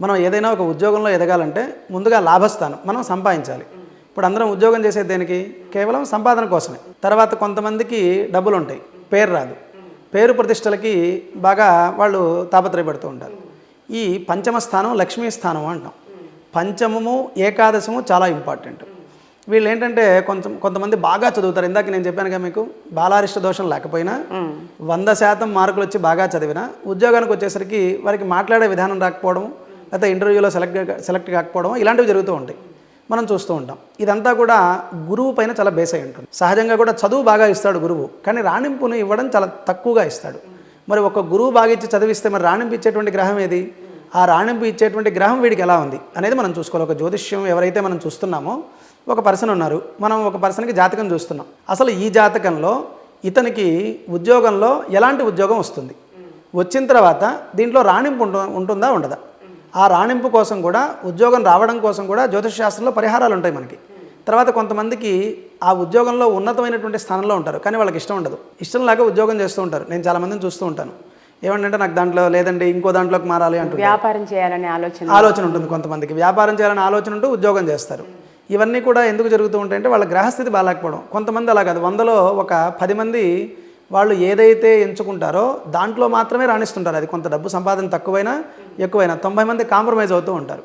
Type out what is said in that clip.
మనం ఏదైనా ఒక ఉద్యోగంలో ఎదగాలంటే ముందుగా లాభస్థానం మనం సంపాదించాలి. ఇప్పుడు అందరం ఉద్యోగం చేసేది దేనికి? కేవలం సంపాదన కోసమే. తర్వాత కొంతమందికి డబ్బులు ఉంటాయి, పేరు రాదు. పేరు ప్రతిష్టలకి బాగా వాళ్ళు తాపత్రయపడుతూ ఉంటారు. ఈ పంచమ స్థానం లక్ష్మీ స్థానం అంటాం. పంచమము ఏకాదశము చాలా ఇంపార్టెంట్. వీళ్ళు ఏంటంటే కొంతమంది బాగా చదువుతారు. ఇందాక నేను చెప్పానుగా మీకు, బాలారిష్ట దోషం లేకపోయినా 100% మార్కులు వచ్చి బాగా చదివినా ఉద్యోగానికి వచ్చేసరికి వారికి మాట్లాడే విధానం రాకపోవడం, లేకపోతే ఇంటర్వ్యూలో సెలెక్ట్ కాకపోవడం, ఇలాంటివి జరుగుతూ ఉంటాయి, మనం చూస్తూ ఉంటాం. ఇదంతా కూడా గురువు పైన చాలా బేస్ అయి ఉంటుంది. సహజంగా కూడా చదువు బాగా ఇస్తాడు గురువు, కానీ రాణింపును ఇవ్వడం చాలా తక్కువగా ఇస్తాడు. మరి ఒక గురువు బాగా ఇచ్చి చదివిస్తే మరి రాణింపు ఇచ్చేటువంటి గ్రహం ఏది? ఆ రాణింపు ఇచ్చేటువంటి గ్రహం వీడికి ఎలా ఉంది అనేది మనం చూసుకోవాలి. ఒక జ్యోతిష్యం ఎవరైతే మనం చూస్తున్నామో, ఒక పర్సన్ ఉన్నారు, మనం ఒక పర్సన్కి జాతకం చూస్తున్నాం. అసలు ఈ జాతకంలో ఇతనికి ఉద్యోగంలో ఎలాంటి ఉద్యోగం వస్తుంది, వచ్చిన తర్వాత దీంట్లో రాణింపు ఉంటుందా ఉండదా? ఆ రాణింపు కోసం కూడా, ఉద్యోగం రావడం కోసం కూడా జ్యోతిష్ శాస్త్రంలో పరిహారాలు ఉంటాయి మనకి. తర్వాత కొంతమందికి ఆ ఉద్యోగంలో ఉన్నతమైనటువంటి స్థానంలో ఉంటారు, కానీ వాళ్ళకి ఇష్టం ఉండదు. ఇష్టం లేక ఉద్యోగం చేస్తూ ఉంటారు. నేను చాలామందిని చూస్తూ ఉంటాను. ఏమంటే నాకు దాంట్లో లేదండి, ఇంకో దాంట్లోకి మారాలి అంటుంది. వ్యాపారం చేయాలనే ఆలోచన ఉంటుంది కొంతమందికి. వ్యాపారం చేయాలని ఆలోచన ఉంటూ ఉద్యోగం చేస్తారు. ఇవన్నీ కూడా ఎందుకు జరుగుతూ ఉంటాయంటే వాళ్ళ గ్రహస్థితి బాగాలేకపోవడం. కొంతమంది అలా కాదు, 100లో ఒక 10 మంది వాళ్ళు ఏదైతే ఎంచుకుంటారో దాంట్లో మాత్రమే రాణిస్తుంటారు. అది కొంత డబ్బు సంపాదన తక్కువైనా ఎక్కువైనా 90 మంది కాంప్రమైజ్ అవుతూ ఉంటారు.